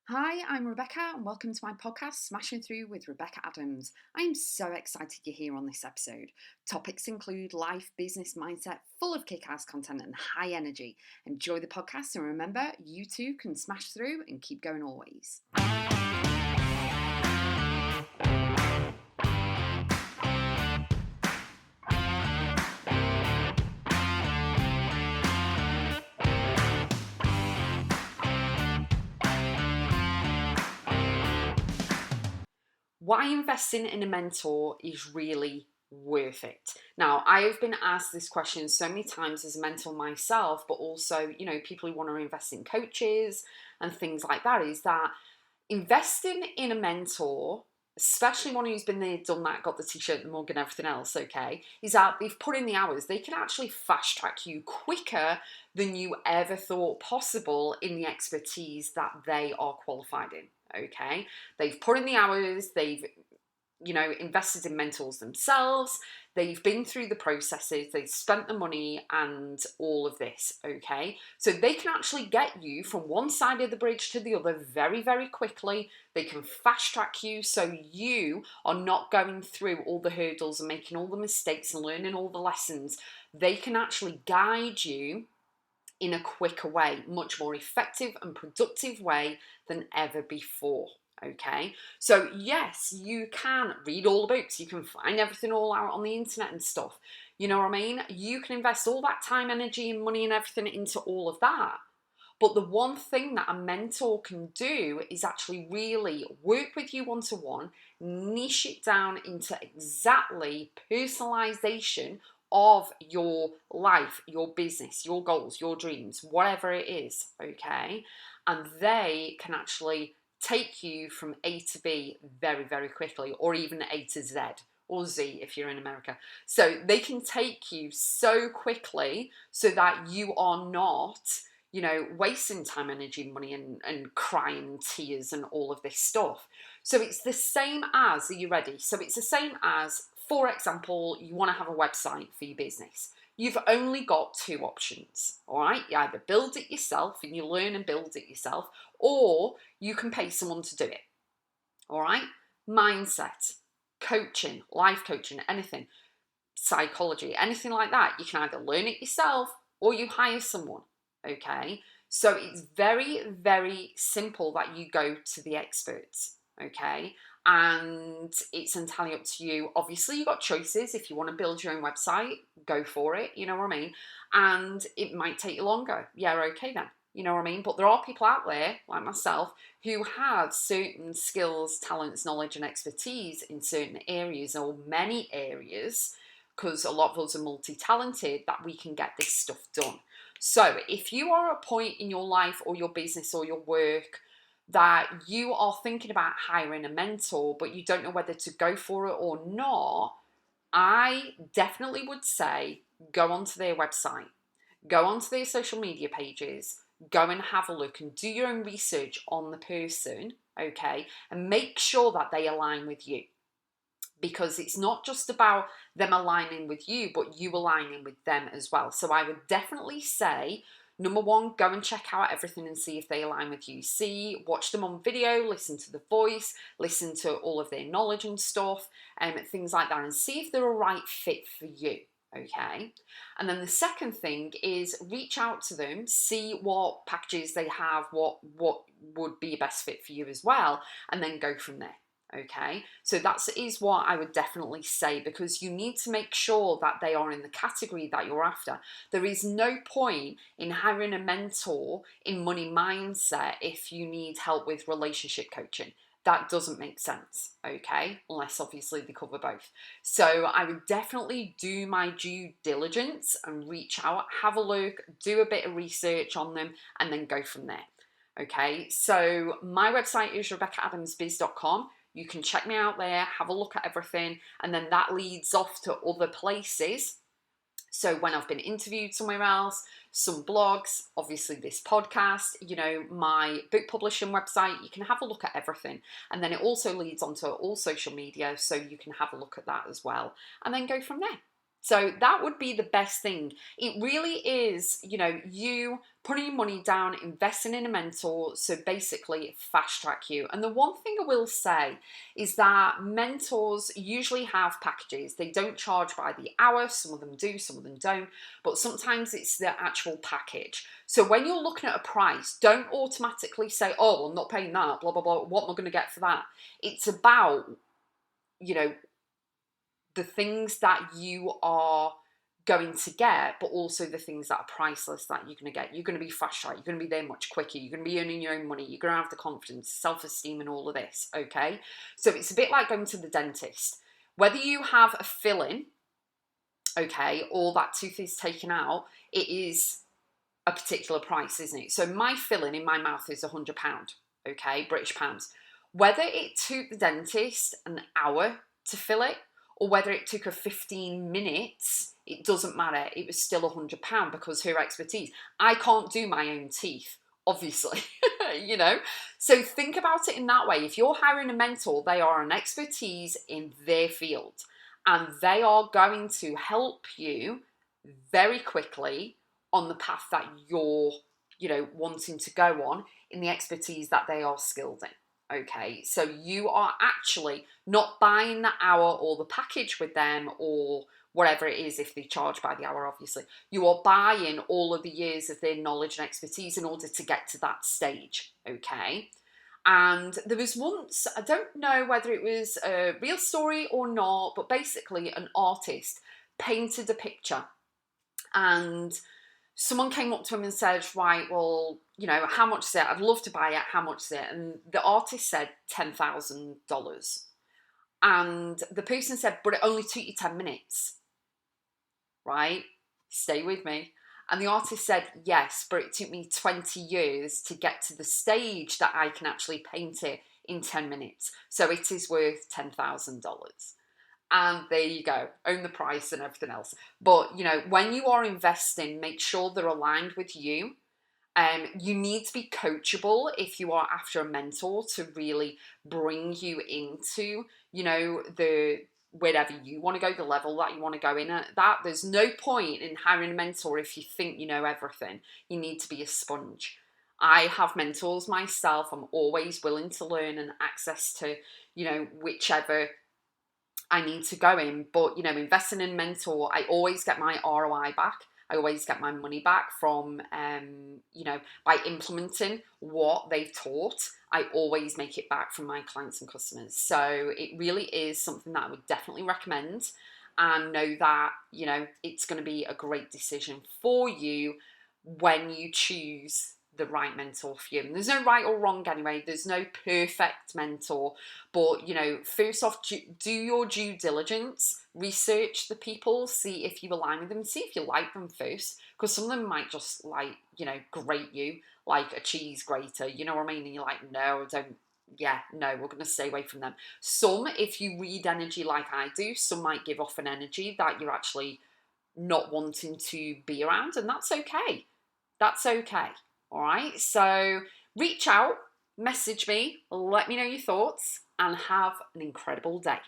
Hi, I'm Rebecca, and welcome to my podcast, Smashing Through with Rebecca Adams. I am so excited you're here on this episode. Topics include life, business, mindset, full of kick ass content and high energy. Enjoy the podcast, and remember, you too can smash through and keep going always. Why investing in a mentor is really worth it. Now, I have been asked this question so many times as a mentor myself, but also, people who want to invest in coaches and things like that, is that investing in a mentor, especially one who's been there, done that, got the t-shirt, the mug and everything else, okay, is that they've put in the hours. They can actually fast track you quicker than you ever thought possible in the expertise that they are qualified in. Okay, they've put in the hours, they've invested in mentors themselves, they've been through the processes, they've spent the money and all of this, okay? So they can actually get you from one side of the bridge to the other very, very quickly. They can fast track you so you are not going through all the hurdles and making all the mistakes and learning all the lessons. They can actually guide you in a quicker way, much more effective and productive way than ever before. Okay, so yes, you can read all the books, you can find everything all out on the internet and stuff. You know what I mean? You can invest all that time, energy, and money and everything into all of that. But the one thing that a mentor can do is actually really work with you one to one, niche it down into exactly personalization of your life, your business, your goals, your dreams, whatever it is, okay? And they can actually take you from A to B very, very quickly, or even A to Z, or Z if you're in America. So they can take you so quickly so that you are not, wasting time, energy, money, and crying tears and all of this stuff. So it's the same as, are you ready? So it's the same as, for example, you want to have a website for your business. You've only got two options, all right? You either build it yourself and you learn and build it yourself, or you can pay someone to do it, all right? Mindset, coaching, life coaching, anything, psychology, anything like that. You can either learn it yourself or you hire someone, okay? So it's very, very simple that you go to the experts, okay? And it's entirely up to you. Obviously, you've got choices. If you want to build your own website, go for it, you know what I mean? And it might take you longer. Yeah, okay then. You know what I mean? But there are people out there, like myself, who have certain skills, talents, knowledge, and expertise in certain areas or many areas, because a lot of us are multi-talented, that we can get this stuff done. So if you are at a point in your life or your business or your work that you are thinking about hiring a mentor, but you don't know whether to go for it or not, I definitely would say go onto their website, go onto their social media pages, go and have a look and do your own research on the person, okay, and make sure that they align with you. Because it's not just about them aligning with you, but you aligning with them as well. So I would definitely say, number one, go and check out everything and see if they align with you. Watch them on video, listen to the voice, listen to all of their knowledge and stuff, and things like that, and see if they're a right fit for you. Okay. And then the second thing is reach out to them, see what packages they have, what would be a best fit for you as well, and then go from there. Okay, so that is what I would definitely say, because you need to make sure that they are in the category that you're after. There is no point in hiring a mentor in money mindset if you need help with relationship coaching. That doesn't make sense, okay, unless obviously they cover both. So I would definitely do my due diligence and reach out, have a look, do a bit of research on them, and then go from there. Okay, so my website is RebeccaAdamsBiz.com. You can check me out there, have a look at everything, and then that leads off to other places. So when I've been interviewed somewhere else, some blogs, obviously this podcast, my book publishing website, you can have a look at everything. And then it also leads onto all social media, so you can have a look at that as well. And then go from there. So that would be the best thing. It really is, you know, you putting your money down, investing in a mentor, so basically fast track you. And the one thing I will say is that mentors usually have packages. They don't charge by the hour. Some of them do, some of them don't. But sometimes it's the actual package. So when you're looking at a price, don't automatically say, oh, I'm not paying that, blah, blah, blah. What am I going to get for that? It's about, you know, the things that you are going to get, but also the things that are priceless that you're going to get. You're going to be fast track. You're going to be there much quicker. You're going to be earning your own money. You're going to have the confidence, self-esteem, and all of this. Okay, so it's a bit like going to the dentist. Whether you have a filling, okay, or that tooth is taken out, it is a particular price, isn't it? So my filling in my mouth is £100. Okay, British pounds. Whether it took the dentist an hour to fill it, or whether it took her 15 minutes, it doesn't matter. It was still £100 because her expertise. I can't do my own teeth, obviously, you know. So think about it in that way. If you're hiring a mentor, they are an expertise in their field, and they are going to help you very quickly on the path that you're, you know, wanting to go on in the expertise that they are skilled in. Okay, so you are actually not buying the hour or the package with them or whatever it is if they charge by the hour, obviously. You are buying all of the years of their knowledge and expertise in order to get to that stage, okay? And there was once, I don't know whether it was a real story or not, but basically an artist painted a picture and someone came up to him and said, right, well, you know, how much is it? I'd love to buy it. How much is it? And the artist said $10,000. And the person said, but it only took you 10 minutes, right? Stay with me. And the artist said, yes, but it took me 20 years to get to the stage that I can actually paint it in 10 minutes. So it is worth $10,000. And there you go, own the price and everything else. But, you know, when you are investing, make sure they're aligned with you. You need to be coachable if you are after a mentor to really bring you into, you know, the wherever you want to go, the level that you want to go in at. That there's no point in hiring a mentor if you think you know everything. You need to be a sponge. I have mentors myself. I'm always willing to learn and access to, you know, whichever I need to go in. But, you know, investing in a mentor, I always get my ROI back. I always get my money back from, you know, by implementing what they've taught. I always make it back from my clients and customers. So it really is something that I would definitely recommend, and know that, you know, it's going to be a great decision for you when you choose the right mentor for you. And there's no right or wrong anyway. There's no perfect mentor. But, you know, first off, do your due diligence. Research the people. See if you align with them. See if you like them first. Because some of them might just, like, you know, grate you like a cheese grater. You know what I mean? And you're like, no, I don't. Yeah, no, we're going to stay away from them. Some, if you read energy like I do, some might give off an energy that you're actually not wanting to be around. And that's okay. That's okay. All right, so reach out, message me, let me know your thoughts, and have an incredible day.